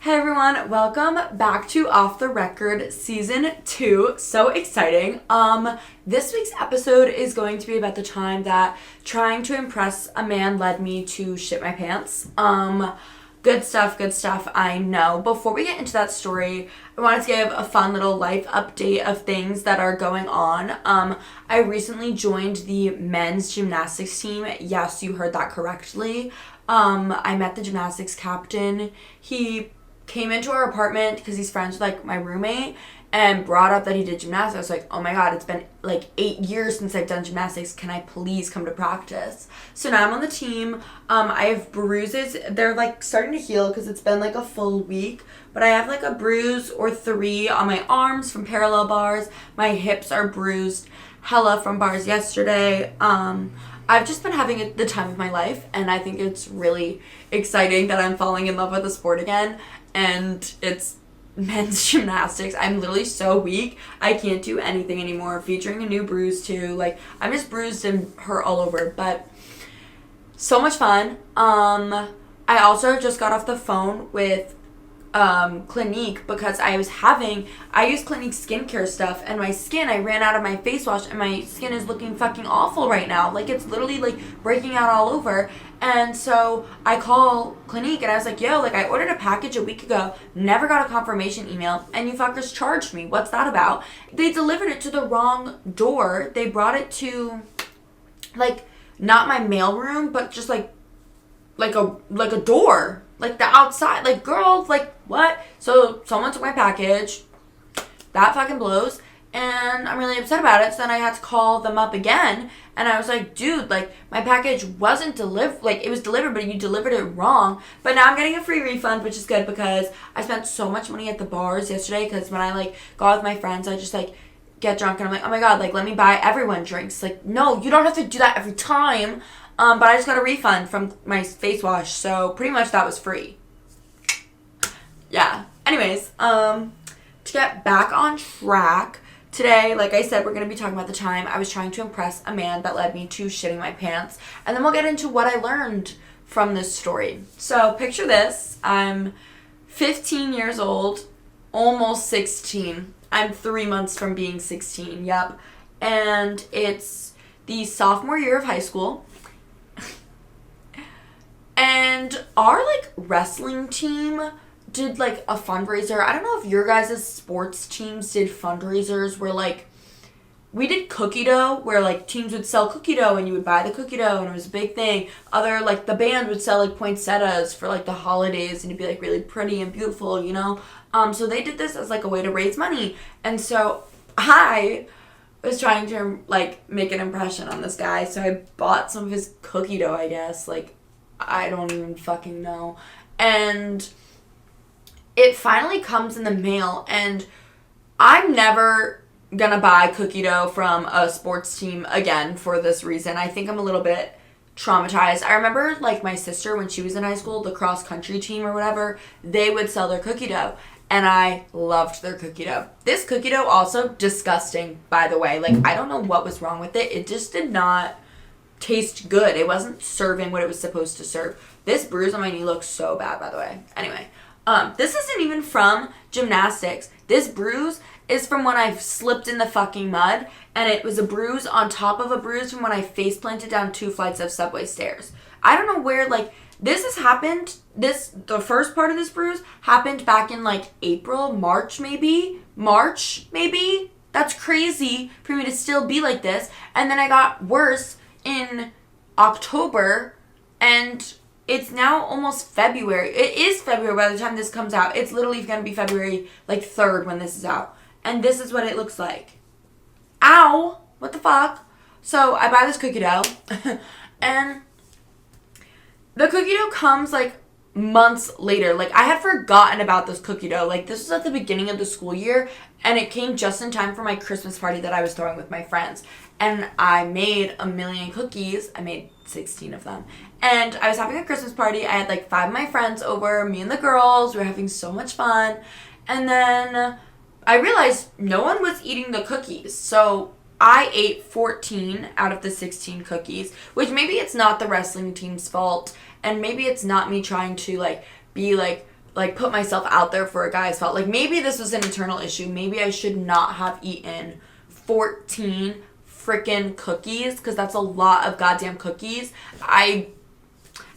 Hey everyone, welcome back to Off the Record Season 2. So exciting. This week's episode is going to be about the time that trying to impress a man led me to shit my pants. Good stuff, I know. Before we get into that story, I wanted to give a fun little life update of things that are going on. I recently joined the men's gymnastics team. Yes, you heard that correctly. I met the gymnastics captain. He came into our apartment because he's friends with like my roommate and brought up that he did gymnastics. I was like, oh my god, it's been like 8 years since I've done gymnastics. Can I please come to practice? So now I'm on the team. I have bruises. They're like starting to heal because it's been like a full week. But I have like a bruise or 3 on my arms from parallel bars. My hips are bruised hella from bars yesterday. I've just been having the time of my life, and I think it's really exciting that I'm falling in love with the sport again, and it's men's gymnastics. I'm literally so weak. I can't do anything anymore, featuring a new bruise too. Like, I'm just bruised and hurt all over, but so much fun. I also just got off the phone with Clinique because I use Clinique skincare stuff, and my skin, I ran out of my face wash and my skin is looking fucking awful right now. Like, it's literally like breaking out all over. And so I call Clinique and I was like, yo, like I ordered a package a week ago, never got a confirmation email, and you fuckers charged me. What's that about? They delivered it to the wrong door. They brought it to like not my mailroom, but just like a door. Like the outside, like girl, like what? So someone took my package. That fucking blows. And I'm really upset about it. So then I had to call them up again. And I was like, dude, like my package wasn't delivered. Like it was delivered, but you delivered it wrong. But now I'm getting a free refund, which is good because I spent so much money at the bars yesterday. Because when I like go out with my friends, I just like get drunk and I'm like, oh my god, like let me buy everyone drinks. Like, no, you don't have to do that every time. But I just got a refund from my face wash, so pretty much that was free. Yeah. Anyways, to get back on track, today, like I said, we're going to be talking about the time I was trying to impress a man that led me to shitting my pants. And then we'll get into what I learned from this story. So picture this. I'm 15 years old, almost 16. I'm 3 months from being 16, yep. And it's the sophomore year of high school. And our, like, wrestling team did, like, a fundraiser. I don't know if your guys' sports teams did fundraisers where, like, we did cookie dough, where, like, teams would sell cookie dough and you would buy the cookie dough and it was a big thing. Other, like, the band would sell, like, poinsettias for, like, the holidays and it'd be, like, really pretty and beautiful, you know? So they did this as, like, a way to raise money. And so I was trying to, like, make an impression on this guy. So I bought some of his cookie dough, I guess, like, I don't even fucking know. And it finally comes in the mail, and I'm never gonna buy cookie dough from a sports team again for this reason. I think I'm a little bit traumatized. I remember, like, my sister, when she was in high school, the cross-country team or whatever, they would sell their cookie dough, and I loved their cookie dough. This cookie dough also disgusting, by the way. Like, I don't know what was wrong with it. It just did not taste good. It wasn't serving what it was supposed to serve. This bruise on my knee looks so bad, by the way. Anyway, this isn't even from gymnastics. This bruise is from when I slipped in the fucking mud, and it was a bruise on top of a bruise from when I face planted down 2 flights of subway stairs. I don't know where, like, this has happened, the first part of this bruise happened back in, like, March maybe. That's crazy for me to still be like this. And then I got worse in October, and it's now almost February. It is February by the time this comes out. It's literally going to be February, like, 3rd when this is out. And this is what it looks like. Ow! What the fuck? So, I buy this cookie dough, and the cookie dough comes, like, months later. Like, I had forgotten about this cookie dough. Like, this was at the beginning of the school year, and it came just in time for my Christmas party that I was throwing with my friends. And I made a million cookies. I made 16 of them. And I was having a Christmas party. I had, like, 5 of my friends over, me and the girls. We were having so much fun. And then I realized no one was eating the cookies. So I ate 14 out of the 16 cookies, which maybe it's not the wrestling team's fault. And maybe it's not me trying to, like, be, like, like, put myself out there for a guy's fault. Like, maybe this was an internal issue. Maybe I should not have eaten 14 freaking cookies, because that's a lot of goddamn cookies. I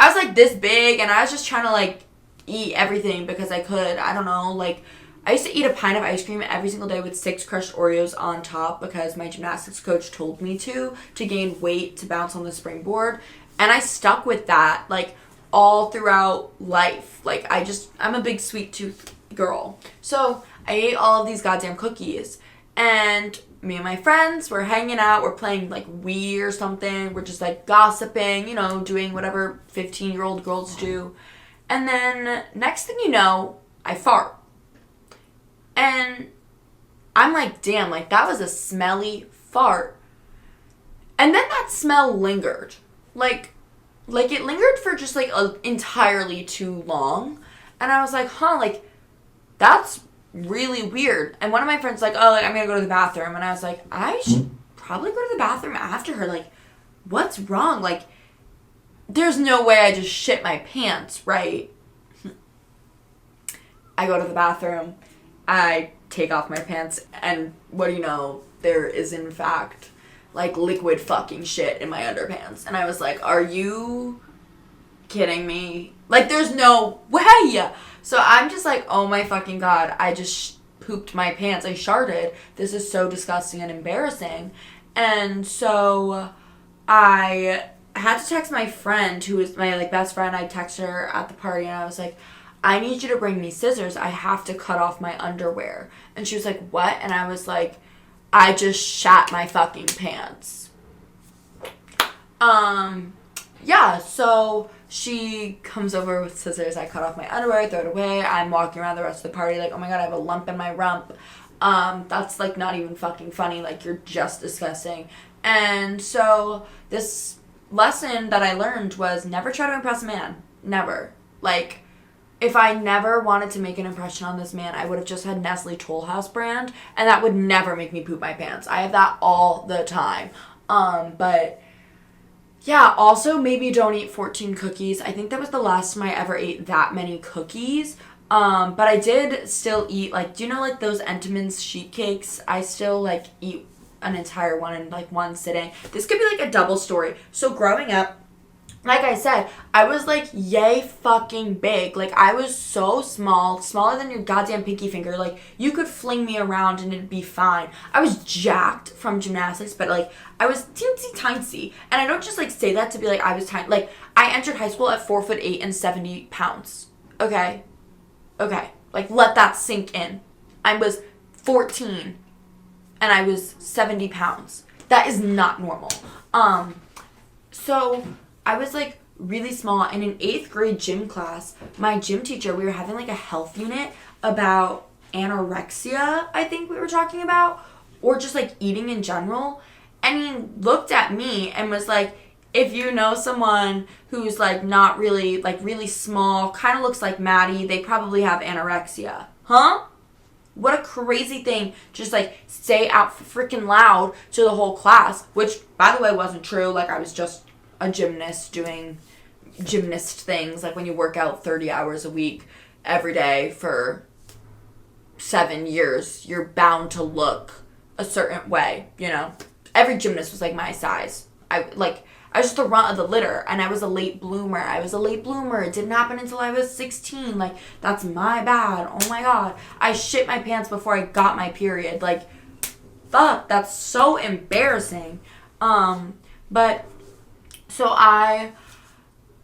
was, like, this big, and I was just trying to, like, eat everything because I could. I don't know, like, I used to eat a pint of ice cream every single day with 6 crushed Oreos on top because my gymnastics coach told me to gain weight to bounce on the springboard. And I stuck with that, like, all throughout life. Like, I'm a big sweet tooth girl. So I ate all of these goddamn cookies. And me and my friends were hanging out. We're playing, like, Wii or something. We're just, like, gossiping, you know, doing whatever 15-year-old girls do. And then next thing you know, I fart. And I'm like, damn, like, that was a smelly fart. And then that smell lingered. Like it lingered for just, like, entirely too long. And I was like, like, that's really weird. And one of my friends was like, oh, like, I'm going to go to the bathroom. And I was like, I should probably go to the bathroom after her. Like, what's wrong? Like, there's no way I just shit my pants, right? I go to the bathroom. I take off my pants, and what do you know? There is, in fact, like, liquid fucking shit in my underpants. And I was like, are you kidding me? Like, there's no way. So I'm just like, oh my fucking God, I just pooped my pants. I sharted. This is so disgusting and embarrassing. And so I had to text my friend, who is my, like, best friend. I texted her at the party, and I was like, I need you to bring me scissors. I have to cut off my underwear. And she was like, what? And I was like, I just shat my fucking pants. Yeah, so she comes over with scissors. I cut off my underwear, throw it away. I'm walking around the rest of the party like, oh my God, I have a lump in my rump. That's, like, not even fucking funny. Like, you're just disgusting. And so this lesson that I learned was never try to impress a man. Never. Like, if I never wanted to make an impression on this man, I would have just had Nestle Toll House brand, and that would never make me poop my pants. I have that all the time. But yeah, also maybe don't eat 14 cookies. I think that was the last time I ever ate that many cookies. But I did still eat, like, do you know, like, those Entenmann's sheet cakes? I still, like, eat an entire one in, like, one sitting. This could be, like, a double story. So growing up, like I said, I was, like, yay fucking big. Like, I was so small, smaller than your goddamn pinky finger. Like, you could fling me around and it'd be fine. I was jacked from gymnastics, but, like, I was teensy-tiny. And I don't just, like, say that to be like, I was tiny. Like, I entered high school at 4'8" and 70 pounds. Okay? Like, let that sink in. I was 14, and I was 70 pounds. That is not normal. So I was, like, really small. And in 8th grade gym class, my gym teacher, we were having, like, a health unit about anorexia, I think we were talking about, or just, like, eating in general. And he looked at me and was like, if you know someone who's, like, not really, like, really small, kind of looks like Maddie, they probably have anorexia. Huh? What a crazy thing. Just, like, say out freaking loud to the whole class, which, by the way, wasn't true. Like, I was just a gymnast doing gymnast things, like when you work out 30 hours a week every day for 7 years, you're bound to look a certain way, you know? Every gymnast was, like, my size. I was just the runt of the litter, and I was a late bloomer. It didn't happen until I was 16. Like, that's my bad. Oh my God. I shit my pants before I got my period. Like, fuck, that's so embarrassing. But so I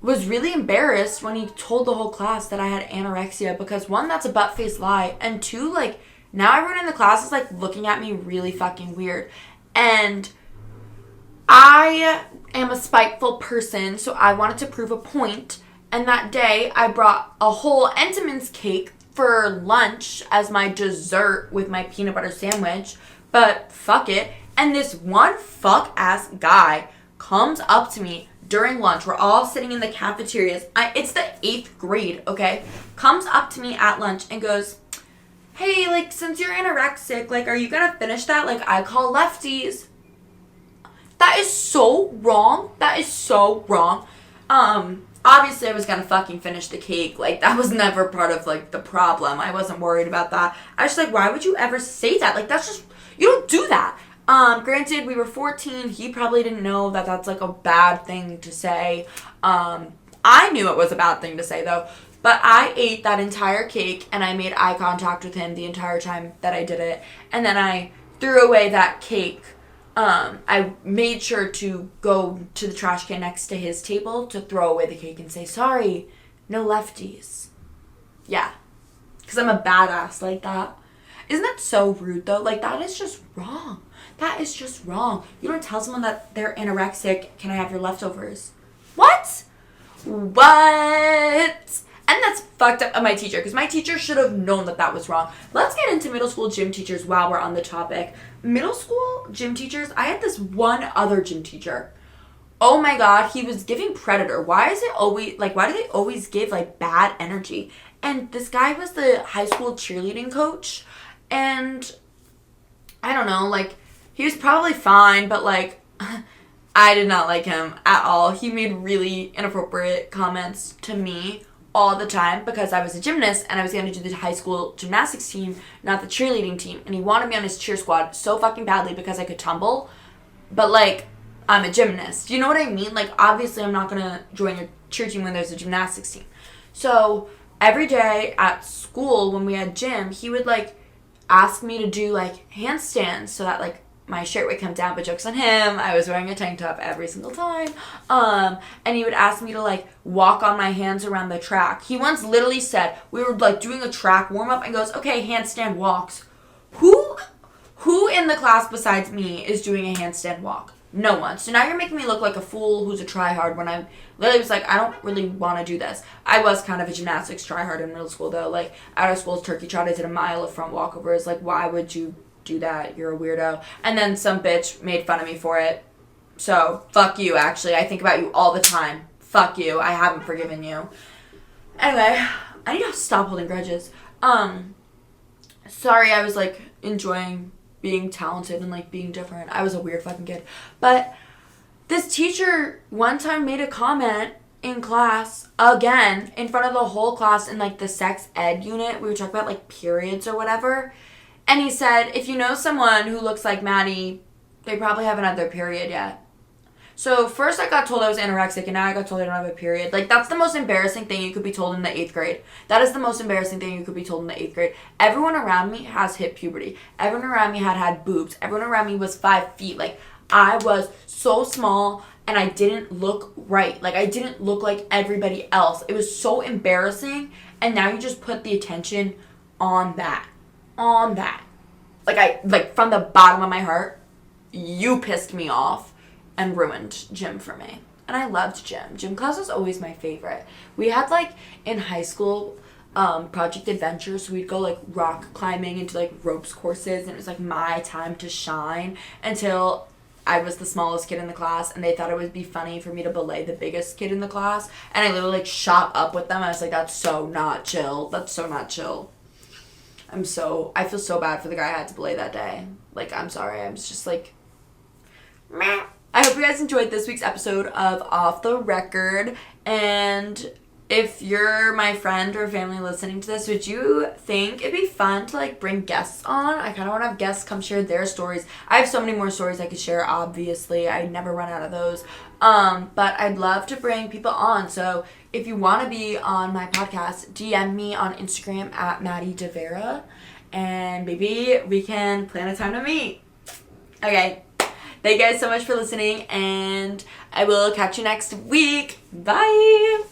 was really embarrassed when he told the whole class that I had anorexia, because 1, that's a butt-faced lie, and 2, like, now everyone in the class is, like, looking at me really fucking weird. And I am a spiteful person, so I wanted to prove a point. And that day, I brought a whole Entenmann's cake for lunch as my dessert with my peanut butter sandwich. But fuck it. And this one fuck-ass guy comes up to me during lunch. We're all sitting in the cafeterias. It's the 8th grade, okay? Comes up to me at lunch and goes, hey, like, since you're anorexic, like, are you gonna finish that? Like, I call lefties. That is so wrong. obviously I was gonna fucking finish the cake. Like, that was never part of, like, the problem. I wasn't worried about that. I was just like, why would you ever say that? Like, that's just, you don't do that. Granted, we were 14. He probably didn't know that that's, like, a bad thing to say. I knew it was a bad thing to say, though. But I ate that entire cake, and I made eye contact with him the entire time that I did it. And then I threw away that cake. I made sure to go to the trash can next to his table to throw away the cake and say, sorry, no lefties. Yeah. Because I'm a badass like that. Isn't that so rude, though? Like, that is just wrong. That is just wrong. You don't tell someone that they're anorexic, can I have your leftovers? What? What? And that's fucked up of my teacher, because my teacher should have known that that was wrong. Let's get into middle school gym teachers while we're on the topic. Middle school gym teachers, I had this one other gym teacher. Oh my god, he was giving Predator. Why do they always give, like, bad energy? And this guy was the high school cheerleading coach, and I don't know, like, he was probably fine, but, like, I did not like him at all. He made really inappropriate comments to me all the time because I was a gymnast and I was going to do the high school gymnastics team, not the cheerleading team. And he wanted me on his cheer squad so fucking badly because I could tumble. But, like, I'm a gymnast. You know what I mean? Like, obviously I'm not going to join your cheer team when there's a gymnastics team. So every day at school when we had gym, he would, like, ask me to do, like, handstands so that, like, my shirt would come down, but joke's on him. I was wearing a tank top every single time. And he would ask me to, like, walk on my hands around the track. He once literally said, we were, like, doing a track warm-up and goes, okay, handstand walks. Who in the class besides me is doing a handstand walk? No one. So now you're making me look like a fool who's a tryhard when I literally was like, I don't really want to do this. I was kind of a gymnastics tryhard in middle school, though. Like, out of school's turkey trot, I did a mile of front walkovers. Like, why would you do that? You're a weirdo. And then some bitch made fun of me for it. So, fuck you, actually. I think about you all the time. Fuck you. I haven't forgiven you. Anyway, I need to stop holding grudges. Sorry, I was, like, enjoying being talented and, like, being different. I was a weird fucking kid. But this teacher one time made a comment in class, again, in front of the whole class in, like, the sex ed unit. We were talking about, like, periods or whatever. And he said, if you know someone who looks like Maddie, they probably haven't had their period yet. So first I got told I was anorexic, and now I got told I don't have a period. Like, that's the most embarrassing thing you could be told in the 8th grade. That is the most embarrassing thing you could be told in the 8th grade. Everyone around me has hit puberty. Everyone around me had boobs. Everyone around me was 5 feet. Like, I was so small, and I didn't look right. Like, I didn't look like everybody else. It was so embarrassing, and now you just put the attention on that. Like, from the bottom of my heart, you pissed me off and ruined gym for me. And I loved gym. Gym class was always my favorite. We had, like, in high school, project adventures, so we'd go, like, rock climbing into, like, ropes courses, and it was, like, my time to shine until I was the smallest kid in the class, and they thought it would be funny for me to belay the biggest kid in the class, and I literally, like, shot up with them. I was like, that's so not chill. That's so not chill. I feel so bad for the guy I had to belay that day. Like, I'm sorry. I was just like, meh. I hope you guys enjoyed this week's episode of Off the Record. And if you're my friend or family listening to this, would you think it'd be fun to, like, bring guests on? I kind of want to have guests come share their stories. I have so many more stories I could share, obviously. I never run out of those. But I'd love to bring people on. So if you want to be on my podcast, DM me on Instagram at Maddie DeVera. And maybe we can plan a time to meet. Okay. Thank you guys so much for listening. And I will catch you next week. Bye.